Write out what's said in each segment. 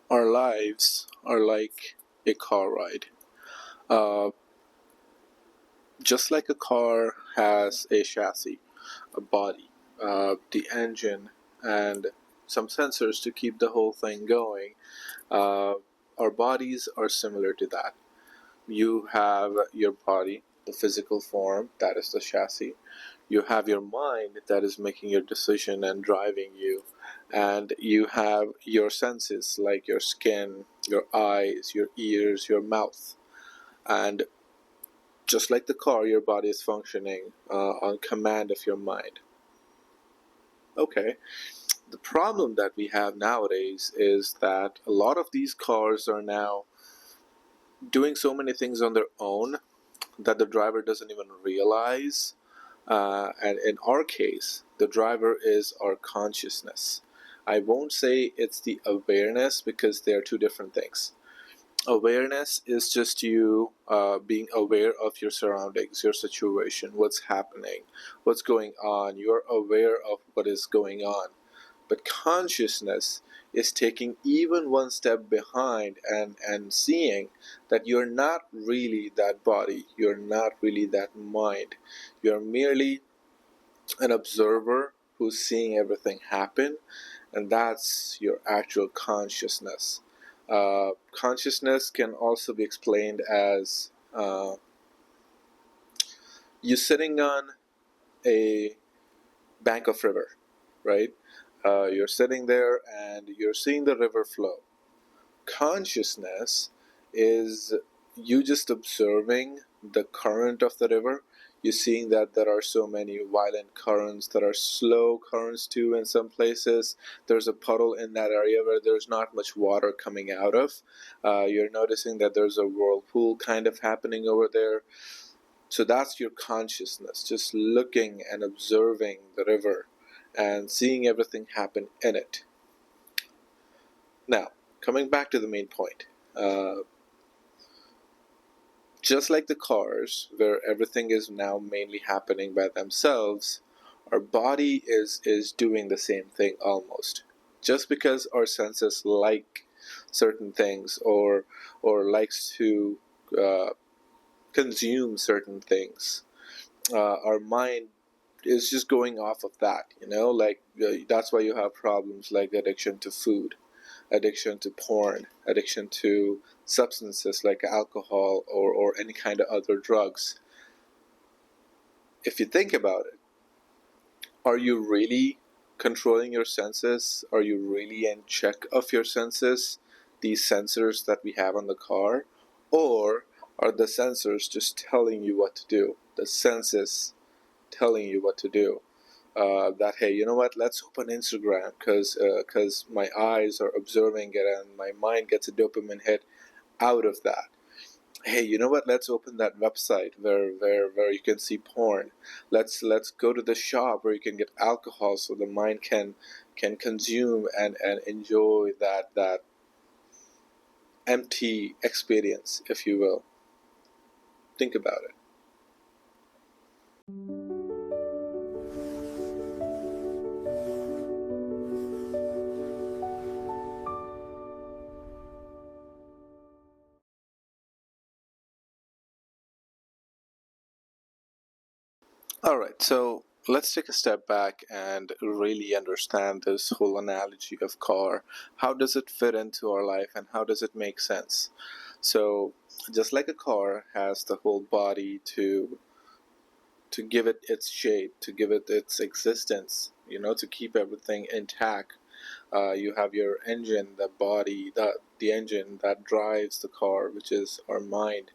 Our lives are like a car ride. Uh, just like a car has a chassis, a body, the engine, and some sensors to keep the whole thing going, uh, our bodies are similar to that. You have your body, the physical form, that is the chassis. You have your mind that is making your decision and driving you. And you have your senses like your skin, your eyes, your ears, your mouth. And just like the car, your body is functioning on command of your mind. Okay. The problem that we have nowadays is that a lot of these cars are now doing so many things on their own that the driver doesn't even realize. And in our case, the driver is our consciousness. I won't say it's the awareness because they're two different things. Awareness is just you being aware of your surroundings, your situation, what's happening, what's going on. You're aware of what is going on. But consciousness is taking even one step behind and seeing that you're not really that body, you're not really that mind. You're merely an observer who's seeing everything happen, and that's your actual consciousness. Consciousness can also be explained as you sitting on a bank of river, right? You're sitting there and you're seeing the river flow. Consciousness is you just observing the current of the river. You're seeing that there are so many violent currents, there are slow currents too in some places. There's a puddle in that area where there's not much water coming out of. You're noticing that there's a whirlpool kind of happening over there. So that's your consciousness, just looking and observing the river and seeing everything happen in it. Now, coming back to the main point. Just like the cars, where everything is now mainly happening by themselves, our body is doing the same thing almost. Just because our senses like certain things or likes to uh, consume certain things, our mind is just going off of that. Like that's why you have problems like addiction to food, addiction to porn, addiction to substances like alcohol or any kind of other drugs. If you think about it, are you really controlling your senses? Are you really in check of your senses, these sensors that we have on the car? Or are the sensors just telling you what to do? The senses telling you what to do? That, hey, you know what, let's open Instagram because my eyes are observing it and my mind gets a dopamine hit out of that. Hey, you know what, let's open that website where you can see porn. Let's go to the shop where you can get alcohol so the mind can consume and enjoy that empty experience, if you will. Think about it. Alright, so let's take a step back and really understand this whole analogy of car. How does it fit into our life and how does it make sense? So, just like a car has the whole body to give it its shape, to give it its existence, to keep everything intact. You have your engine, the body, the engine that drives the car, which is our mind.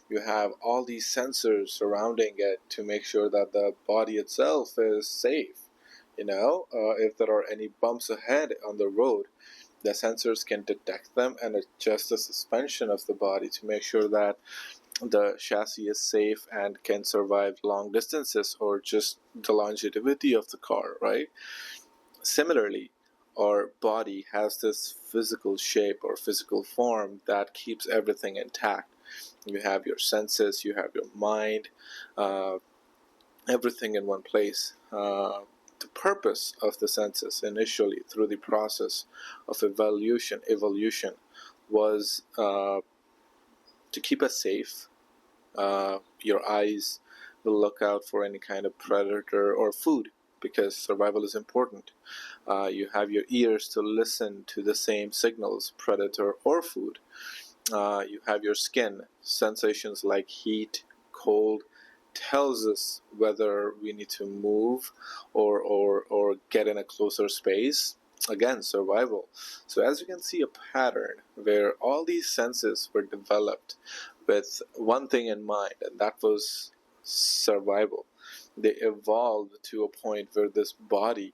You have all these sensors surrounding it to make sure that the body itself is safe. If there are any bumps ahead on the road, the sensors can detect them and adjust the suspension of the body to make sure that the chassis is safe and can survive long distances or just the longevity of the car, right? Similarly, our body has this physical shape or physical form that keeps everything intact. You have your senses, you have your mind, everything in one place. The purpose of the senses initially through the process of evolution was to keep us safe. Your eyes will look out for any kind of predator or food because survival is important. You have your ears to listen to the same signals, predator or food. You have your skin, sensations like heat, cold, tells us whether we need to move or get in a closer space. Again, survival. So as you can see, a pattern where all these senses were developed with one thing in mind, and that was survival. They evolved to a point where this body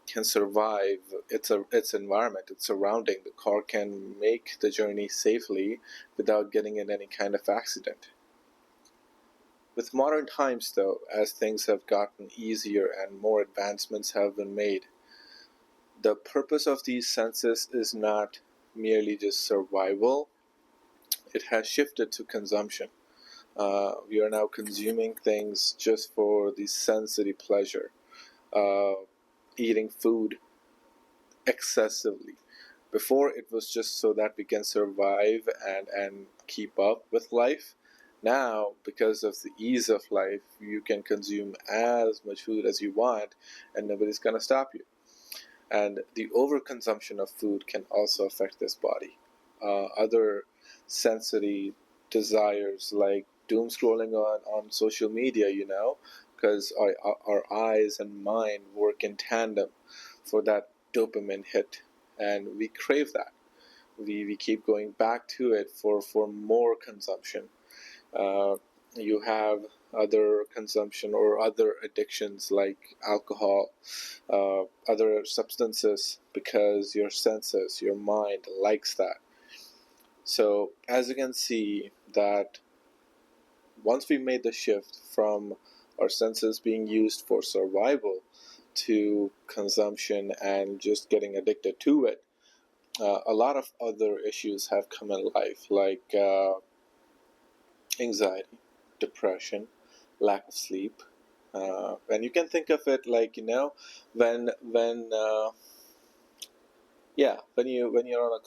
can survive its environment, its surrounding. The car can make the journey safely without getting in any kind of accident. With modern times, though, as things have gotten easier and more advancements have been made, the purpose of these senses is not merely just survival, it has shifted to consumption. We are now consuming things just for the sensory pleasure, eating food excessively. Before, it was just so that we can survive and keep up with life. Now, because of the ease of life, you can consume as much food as you want and nobody's going to stop you. And the overconsumption of food can also affect this body. Other sensory desires like doom scrolling on social media, because our eyes and mind work in tandem for that dopamine hit, and we crave that. We keep going back to it for more consumption. You have other consumption or other addictions like alcohol, other substances, because your senses, your mind likes that. So as you can see, that once we made the shift from our senses being used for survival to consumption and just getting addicted to it, a lot of other issues have come in life, like anxiety, depression, lack of sleep. And you can think of it like, when when you're on a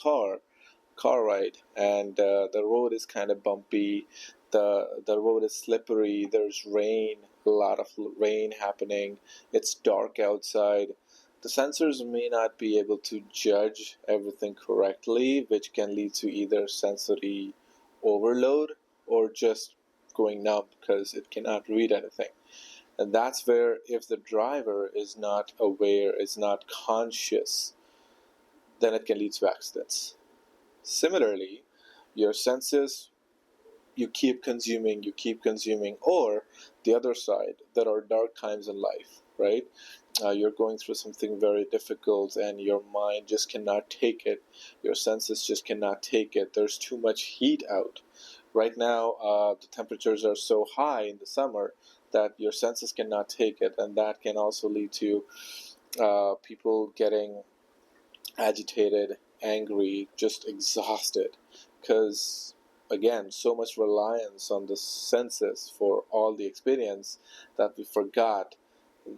car ride, and the road is kind of bumpy, the road is slippery, there's rain, a lot of rain happening, it's dark outside. The sensors may not be able to judge everything correctly, which can lead to either sensory overload or just going numb because it cannot read anything. And that's where, if the driver is not aware, is not conscious, then it can lead to accidents. Similarly, your senses, you keep consuming, or the other side, there are dark times in life, right? You're going through something very difficult and your mind just cannot take it. Your senses just cannot take it. There's too much heat out. Right now, the temperatures are so high in the summer that your senses cannot take it, and that can also lead to people getting agitated, angry, just exhausted, because again, so much reliance on the senses for all the experience that we forgot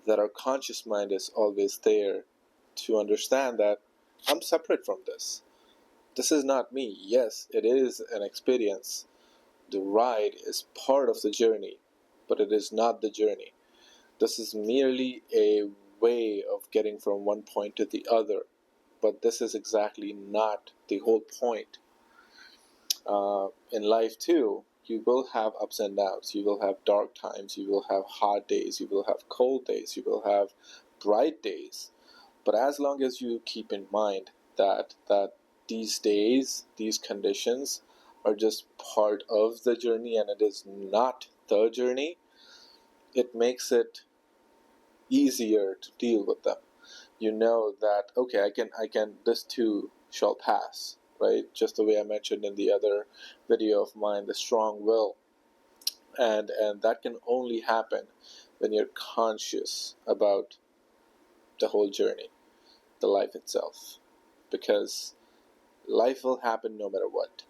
that our conscious mind is always there to understand that I'm separate from this. This is not me. Yes, it is an experience. The ride is part of the journey, but it is not the journey. This is merely a way of getting from one point to the other, but this is exactly not the whole point. In life too, you will have ups and downs. You will have dark times. You will have hot days. You will have cold days. You will have bright days. But as long as you keep in mind that these days, these conditions are just part of the journey and it is not the journey, it makes it easier to deal with them. You know that, okay, I can this too shall pass, right? Just the way I mentioned in the other video of mine, the strong will. And that can only happen when you're conscious about the whole journey, the life itself. Because life will happen no matter what.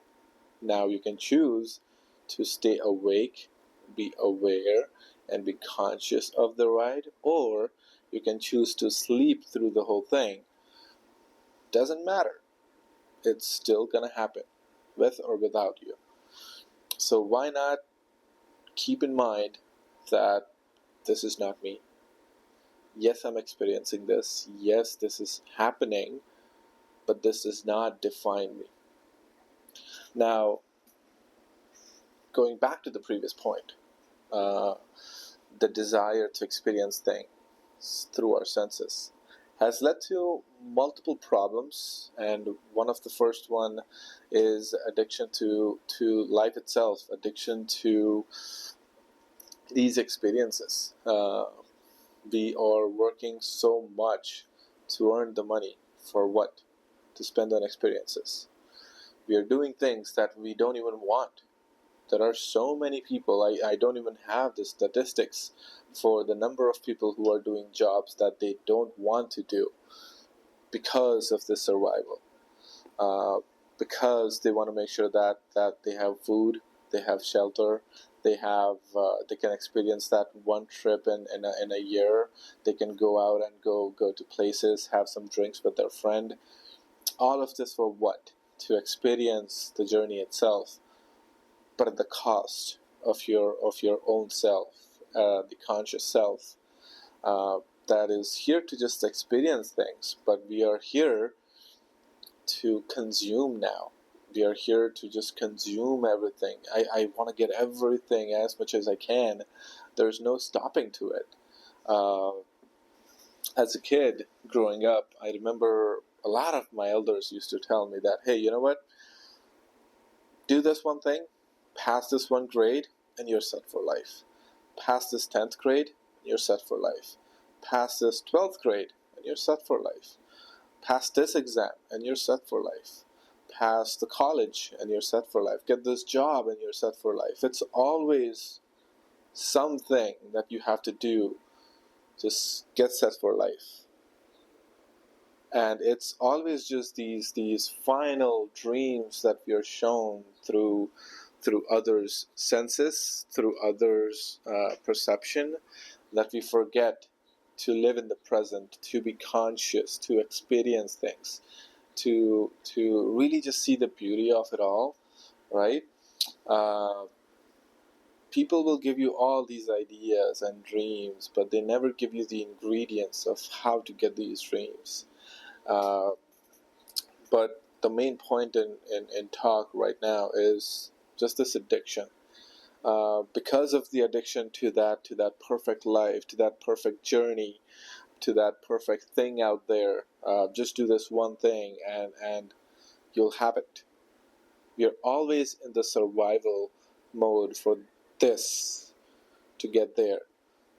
Now you can choose to stay awake, be aware, and be conscious of the ride, or You can choose to sleep through the whole thing. Doesn't matter. It's still going to happen, with or without you. So why not keep in mind that this is not me. Yes, I'm experiencing this. Yes, this is happening, but this does not define me. Now, going back to the previous point, the desire to experience things through our senses has led to multiple problems, and one of the first one is addiction to life itself, addiction to these experiences. We are working so much to earn the money for what? To spend on experiences. We are doing things that we don't even want. There are so many people, I don't even have the statistics for the number of people who are doing jobs that they don't want to do because of the survival. Because they want to make sure that they have food, they have shelter, they can experience that one trip in a year. They can go out and go to places, have some drinks with their friend. All of this for what? To experience the journey itself, but at the cost of your own self, the conscious self, that is here to just experience things. But we are here to consume now. We are here to just consume everything. I want to get everything as much as I can. There's no stopping to it. As a kid growing up, I remember a lot of my elders used to tell me that, hey, you know what? Do this one thing, pass this one grade, and you're set for life. Pass this 10th grade, and you're set for life. Pass this 12th grade, and you're set for life. Pass this exam, and you're set for life. Pass the college, and you're set for life. Get this job, and you're set for life. It's always something that you have to do to get set for life. And it's always just these final dreams that we are shown through others' senses, through others' perception, that we forget to live in the present, to be conscious, to experience things, to really just see the beauty of it all, right? People will give you all these ideas and dreams, but they never give you the ingredients of how to get these dreams. But the main point in talk right now is just this addiction. Because of the addiction to that perfect life, to that perfect journey, to that perfect thing out there, just do this one thing and you'll have it. You're always in the survival mode for this to get there.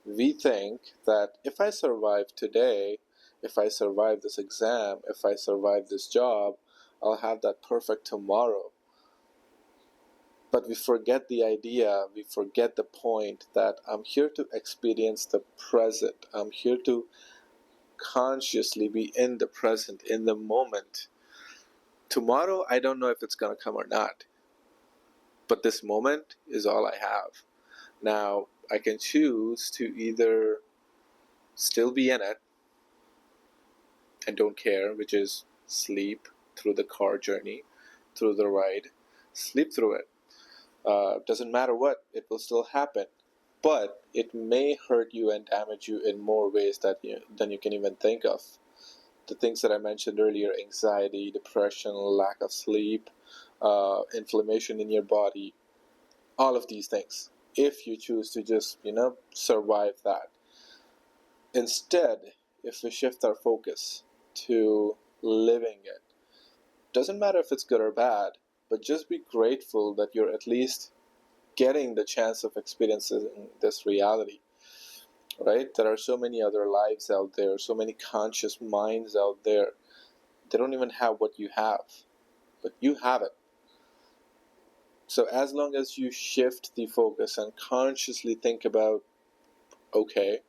We think that if I survive today, if I survive this exam, if I survive this job, I'll have that perfect tomorrow. But we forget the idea, we forget the point that I'm here to experience the present. I'm here to consciously be in the present, in the moment. Tomorrow, I don't know if it's going to come or not. But this moment is all I have. Now, I can choose to either still be in it and don't care, which is sleep through the car journey, through the ride, sleep through it. Doesn't matter what, it will still happen. But it may hurt you and damage you in more ways than you can even think of. The things that I mentioned earlier, anxiety, depression, lack of sleep, inflammation in your body, all of these things. If you choose to just, survive that. Instead, if we shift our focus to living it, doesn't matter if it's good or bad, but just be grateful that you're at least getting the chance of experiencing this reality, right? There are so many other lives out there, so many conscious minds out there. They don't even have what you have, but you have it. So as long as you shift the focus and consciously think about, okay,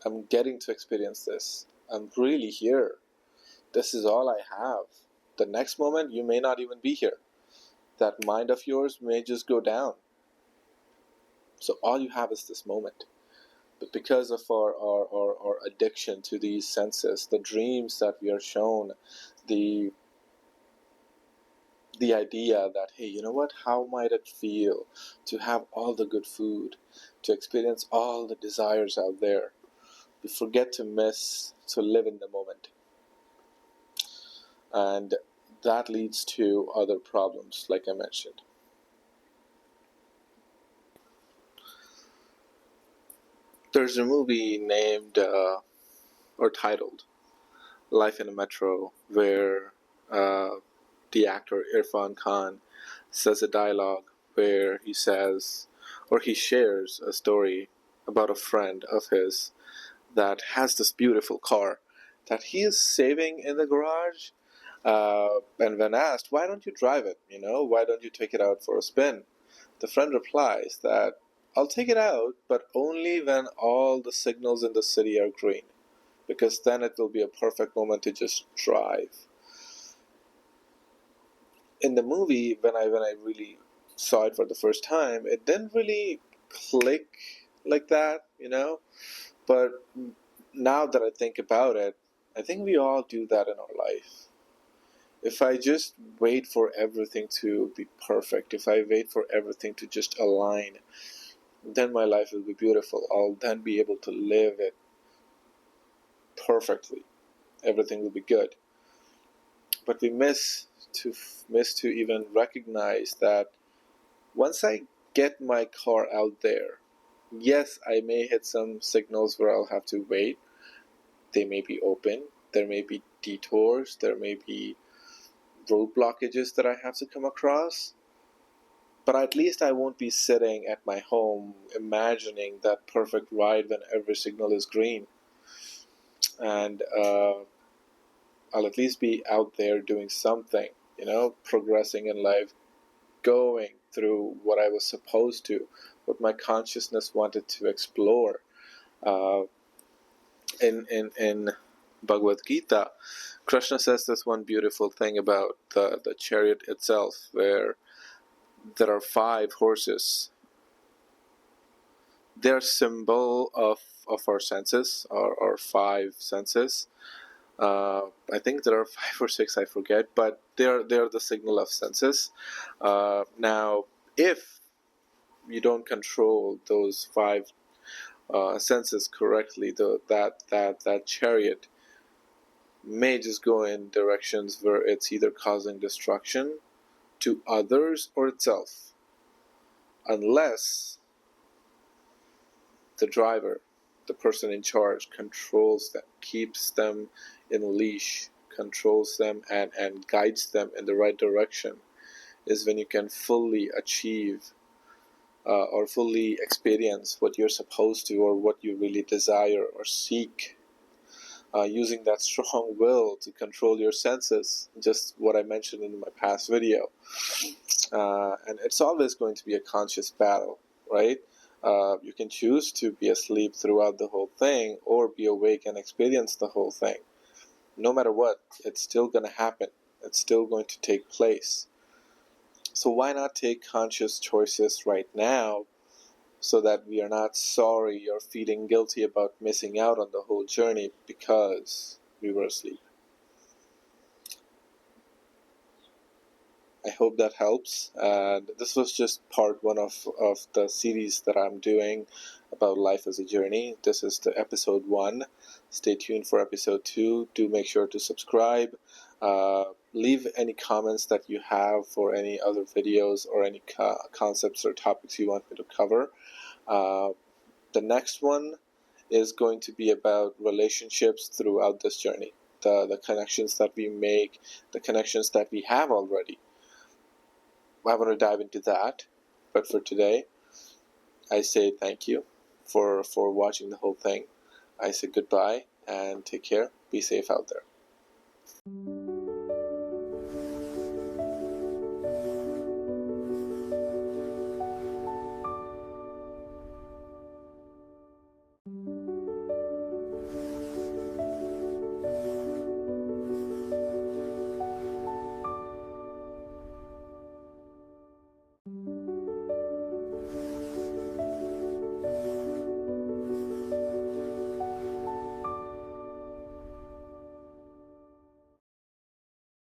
I'm getting to experience this. I'm really here. This is all I have. The next moment, you may not even be here. That mind of yours may just go down. So all you have is this moment. But because of our addiction to these senses, the dreams that we are shown, the idea that, hey, you know what, how might it feel to have all the good food, to experience all the desires out there, we forget to live in the moment. And that leads to other problems, like I mentioned. There's a movie named or titled Life in a Metro, where the actor Irfan Khan says a dialogue where he says, or he shares a story about a friend of his that has this beautiful car that he is saving in the garage. And when asked, why don't you drive it? Why don't you take it out for a spin? The friend replies that, I'll take it out, but only when all the signals in the city are green, because then it will be a perfect moment to just drive. In the movie, when I really saw it for the first time, it didn't really click like that, But now that I think about it, I think we all do that in our life. If I just wait for everything to be perfect, if I wait for everything to just align, then my life will be beautiful. I'll then be able to live it perfectly. Everything will be good. But we miss to even recognize that once I get my car out there, yes, I may hit some signals where I'll have to wait. They may be open. There may be detours. There may be road blockages that I have to come across. But at least I won't be sitting at my home imagining that perfect ride when every signal is green. And I'll at least be out there doing something, progressing in life, going through what I was supposed to, what my consciousness wanted to explore. In Bhagavad Gita, Krishna says this one beautiful thing about the chariot itself, where there are 5 horses. They're symbol of our senses, our 5 senses. I think there are 5 or 6, I forget, but they're the signal of senses. Now, if you don't control those 5 senses correctly, that chariot may just go in directions where it's either causing destruction to others or itself, unless the driver, the person in charge, controls them, keeps them in a leash, controls them and guides them in the right direction, is when you can fully achieve or fully experience what you're supposed to, or what you really desire or seek, using that strong will to control your senses, just what I mentioned in my past video. And it's always going to be a conscious battle, right? You can choose to be asleep throughout the whole thing, or be awake and experience the whole thing. No matter what, it's still going to happen. It's still going to take place. So why not take conscious choices right now, so that we are not sorry or feeling guilty about missing out on the whole journey because we were asleep? I hope that helps. And this was just part 1 of the series that I'm doing about life as a journey. This is the episode 1. Stay tuned for episode 2. Do make sure to subscribe. Leave any comments that you have for any other videos, or any concepts or topics you want me to cover. The next one is going to be about relationships throughout this journey. The connections that we make, the connections that we have already. I want to dive into that, but for today, I say thank you for watching the whole thing. I say goodbye and take care. Be safe out there.